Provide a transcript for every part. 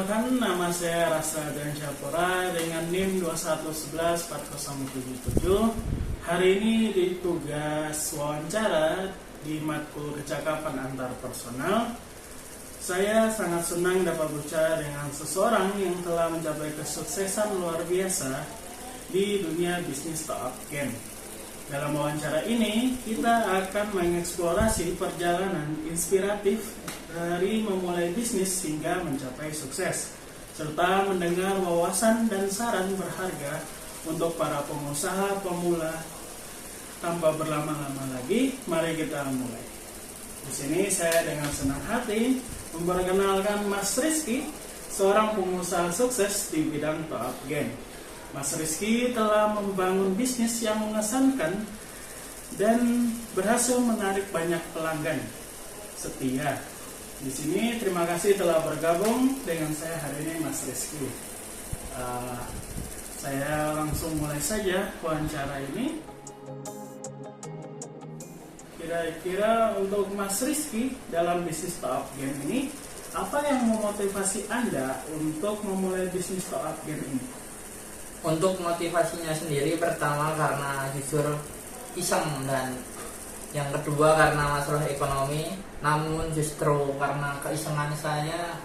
Perkenalkan, nama saya Rasa dan Syapura dengan NIM 21114077. Hari ini di tugas wawancara di matkul kecakapan antar personal. Saya sangat senang dapat bicara dengan seseorang yang telah mencapai kesuksesan luar biasa di dunia bisnis top game. Dalam wawancara ini, kita akan mengeksplorasi perjalanan inspiratif dari memulai bisnis hingga mencapai sukses, serta mendengar wawasan dan saran berharga untuk para pengusaha pemula. Tanpa berlama-lama lagi, mari kita mulai. Di sini saya dengan senang hati memperkenalkan Mas Rizky, seorang pengusaha sukses di bidang top game. Mas Rizky telah membangun bisnis yang mengesankan dan berhasil menarik banyak pelanggan setia. Di sini terima kasih telah bergabung dengan saya hari ini, Mas Rizky. Saya langsung mulai saja wawancara ini. Kira-kira untuk Mas Rizky dalam bisnis top game ini, apa yang memotivasi Anda untuk memulai bisnis top game ini? Untuk motivasinya sendiri, pertama karena jujur iseng, dan yang kedua karena masalah ekonomi. Namun justru karena keisengan saya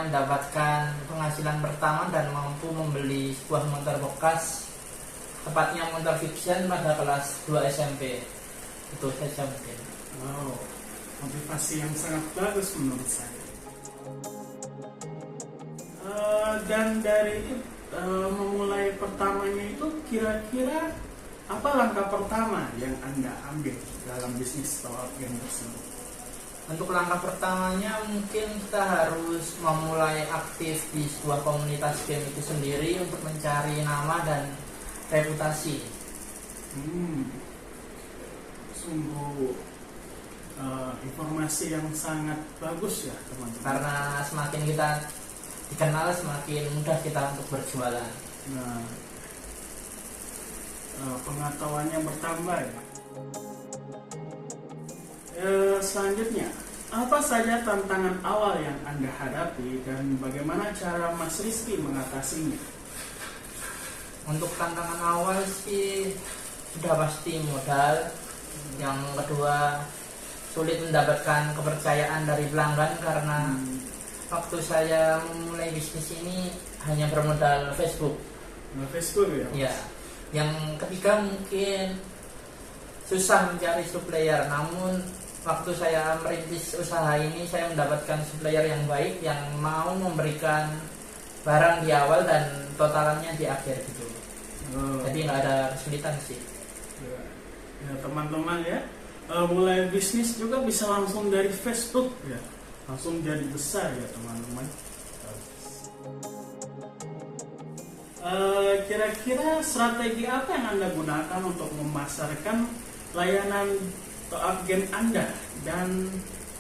mendapatkan penghasilan pertama dan mampu membeli sebuah motor bekas, tepatnya motor fiction pada kelas 2 SMP. Itu saja mungkin. Wow, motivasi yang sangat bagus menurut saya. Dan dari memulai pertamanya itu, kira-kira apa langkah pertama yang Anda ambil dalam bisnis top game tersebut? Untuk langkah pertamanya mungkin kita harus memulai aktif di sebuah komunitas game itu sendiri untuk mencari nama dan reputasi. Sungguh informasi yang sangat bagus ya teman-teman. Karena semakin kita dikenal, semakin mudah kita untuk berjualan. Nah, pengetahuannya bertambah ya. Selanjutnya, apa saja tantangan awal yang Anda hadapi dan bagaimana cara Mas Rizky mengatasinya? Untuk tantangan awal sih sudah pasti modal. Yang kedua, sulit mendapatkan kepercayaan dari pelanggan karena waktu saya memulai bisnis ini hanya bermodal Facebook. Facebook ya? Ya. Yang ketiga mungkin susah mencari supplier. Namun waktu saya merintis usaha ini, saya mendapatkan supplier yang baik yang mau memberikan barang di awal dan totalannya di akhir gitu. Jadi nggak ada kesulitan sih. Ya teman-teman ya, mulai bisnis juga bisa langsung dari Facebook ya, langsung jadi besar ya teman-teman. Kira-kira strategi apa yang Anda gunakan untuk memasarkan layanan top game Anda dan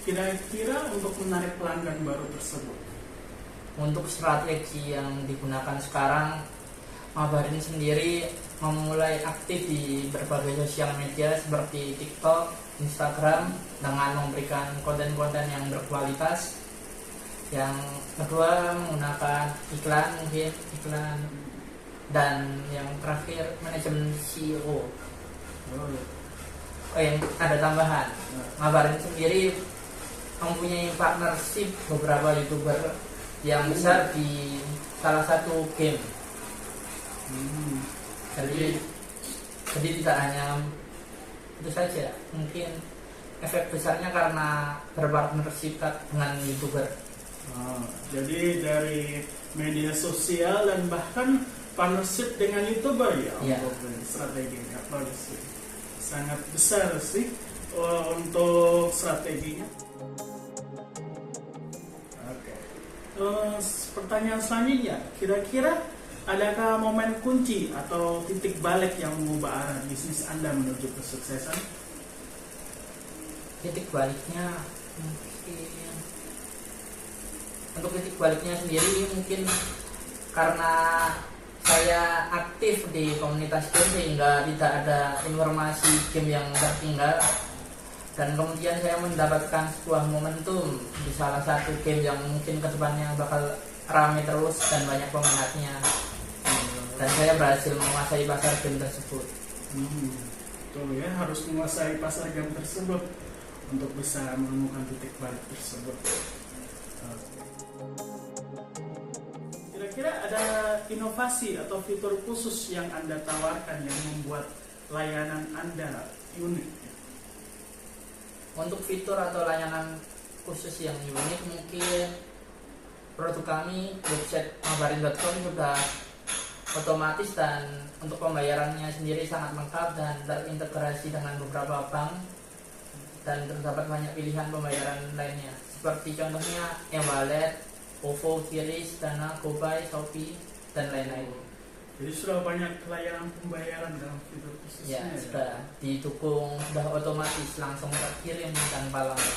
kira-kira untuk menarik pelanggan baru tersebut? Untuk strategi yang digunakan sekarang, Mabarin sendiri memulai aktif di berbagai sosial media seperti TikTok, Instagram dengan memberikan konten-konten yang berkualitas. Yang kedua menggunakan iklan, dan yang terakhir manajemen CEO. Yang ada tambahan, Mabarin sendiri mempunyai partnership beberapa YouTuber yang besar di salah satu game. Jadi tidak hanya itu saja, mungkin efek besarnya karena berpartnership dengan YouTuber. Jadi dari media sosial dan bahkan partnership dengan YouTuber ya. Untuk strateginya produksi sangat besar sih untuk strateginya. Pertanyaan selanjutnya, kira-kira adakah momen kunci atau titik balik yang mengubah arah bisnis Anda menuju kesuksesan? Titik baliknya mungkin, untuk titik baliknya sendiri mungkin karena saya aktif di komunitas game sehingga tidak ada informasi game yang tertinggal, dan kemudian saya mendapatkan sebuah momentum di salah satu game yang mungkin kedepannya bakal rame terus dan banyak peminatnya, dan saya berhasil menguasai pasar game tersebut. Betul ya, harus menguasai pasar game tersebut untuk bisa menemukan titik balik tersebut. Kira-kira ada inovasi atau fitur khusus yang Anda tawarkan yang membuat layanan Anda unik? Untuk fitur atau layanan khusus yang unik, mungkin produk kami, website mabarin.com, sudah otomatis dan untuk pembayarannya sendiri sangat lengkap dan terintegrasi dengan beberapa bank, dan terdapat banyak pilihan pembayaran lainnya seperti contohnya e-wallet, OVO, QRIS, Dana, GoPay, Shopee, dan lain-lain. Jadi sudah banyak layanan pembayaran dalam fitur khususnya. Ya, sudah didukung, sudah otomatis langsung terkirim tanpa lama.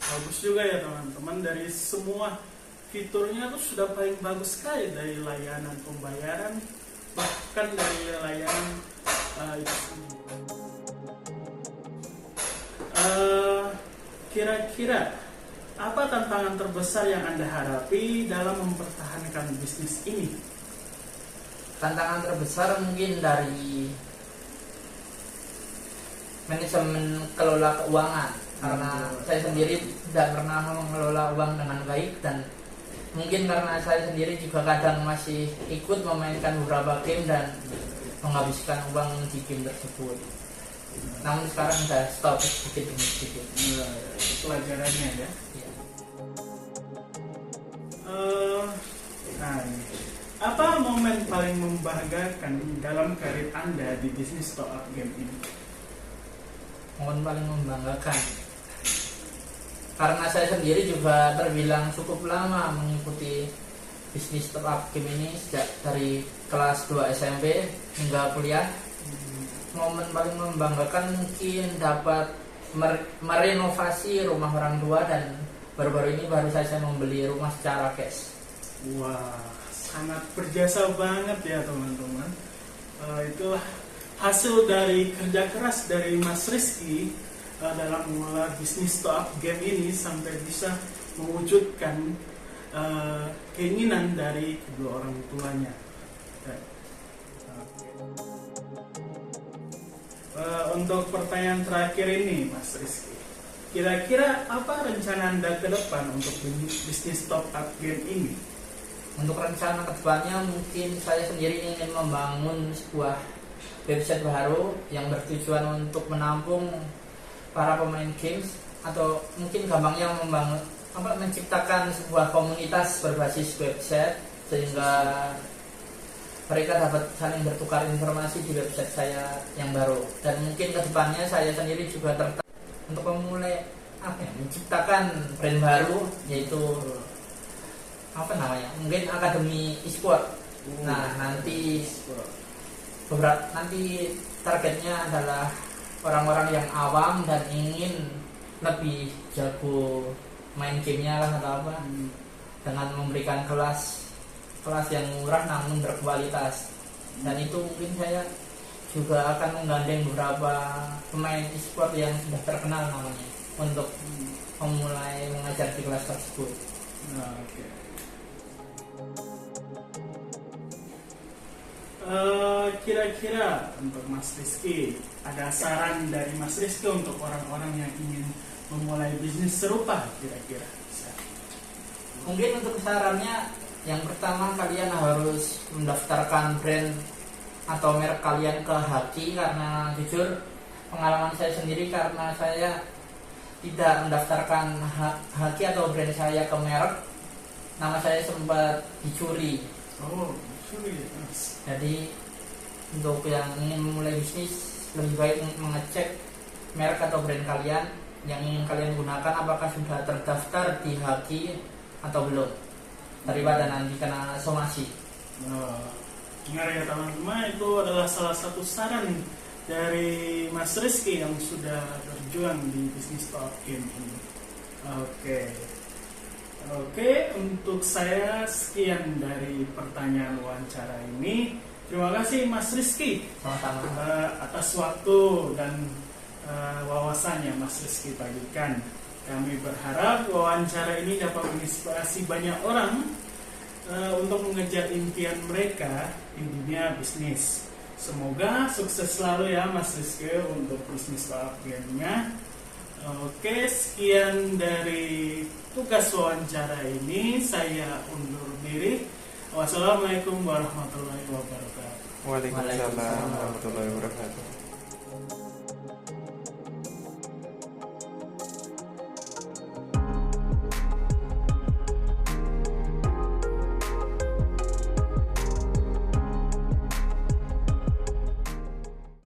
Bagus juga ya teman-teman, dari semua fiturnya itu sudah paling bagus sekali, dari layanan pembayaran bahkan dari layanan itu sendiri. Kira-kira apa tantangan terbesar yang Anda hadapi dalam mempertahankan bisnis ini? Tantangan terbesar mungkin dari manajemen kelola keuangan, karena saya sendiri tidak pernah mengelola uang dengan baik, dan mungkin karena saya sendiri juga kadang masih ikut memainkan beberapa game dan menghabiskan uang di game tersebut. Namun sekarang sudah stop sedikit demi sedikit. Pelajarannya ya. Apa momen paling membanggakan dalam karir Anda di bisnis top up game ini? Momen paling membanggakan karena saya sendiri juga terbilang cukup lama mengikuti bisnis top up game ini sejak dari kelas 2 SMP hingga kuliah. Momen paling membanggakan mungkin dapat merenovasi rumah orang tua, dan baru-baru ini baru saja membeli rumah secara cash. Wah, sangat berjasa banget ya teman-teman. Itulah hasil dari kerja keras dari Mas Rizky dalam mengelola bisnis top up game ini sampai bisa mewujudkan keinginan dari kedua orang tuanya. Untuk pertanyaan terakhir ini, Mas Rizky, kira-kira apa rencana Anda ke depan untuk bisnis top up game ini? Untuk rencana kedepannya, mungkin saya sendiri ingin membangun sebuah website baru yang bertujuan untuk menampung para pemain games, atau mungkin gampangnya menciptakan sebuah komunitas berbasis website sehingga mereka dapat saling bertukar informasi di website saya yang baru. Dan mungkin kedepannya saya sendiri juga tertarik untuk memulai menciptakan brand baru, yaitu mungkin akademi e-sport. Nah, nanti targetnya adalah orang-orang yang awam dan ingin lebih jago main gamenya lah atau apa, dengan memberikan kelas yang murah namun berkualitas. Dan itu mungkin saya juga akan menggandeng beberapa pemain e-sport yang sudah terkenal namanya untuk memulai mengajar di kelas tersebut. Kira-kira untuk Mas Rizky, ada saran dari Mas Rizky untuk orang-orang yang ingin memulai bisnis serupa kira-kira? Mungkin untuk sarannya, yang pertama kalian harus mendaftarkan brand atau merek kalian ke Haki, karena jujur pengalaman saya sendiri, karena saya tidak mendaftarkan Haki atau brand saya ke merek, nama saya sempat dicuri. Jadi untuk yang ingin memulai bisnis, lebih baik mengecek merek atau brand kalian yang ingin kalian gunakan apakah sudah terdaftar di Haki atau belum, daripada nanti kena somasi. Dengar ya teman-teman, itu adalah salah satu saran dari Mas Rizky yang sudah berjuang di bisnis top game ini. Oke, untuk saya sekian dari pertanyaan wawancara ini. Terima kasih Mas Rizky atas waktu dan wawasannya Mas Rizky bagikan. Kami berharap wawancara ini dapat menginspirasi banyak orang untuk mengejar impian mereka di dunia bisnis. Semoga sukses selalu ya Mas Rizky untuk bisnis Alfiannya. Oke, sekian dari tugas wawancara ini. Saya undur diri. Wassalamualaikum warahmatullahi wabarakatuh. Waalaikumsalam warahmatullahi wabarakatuh.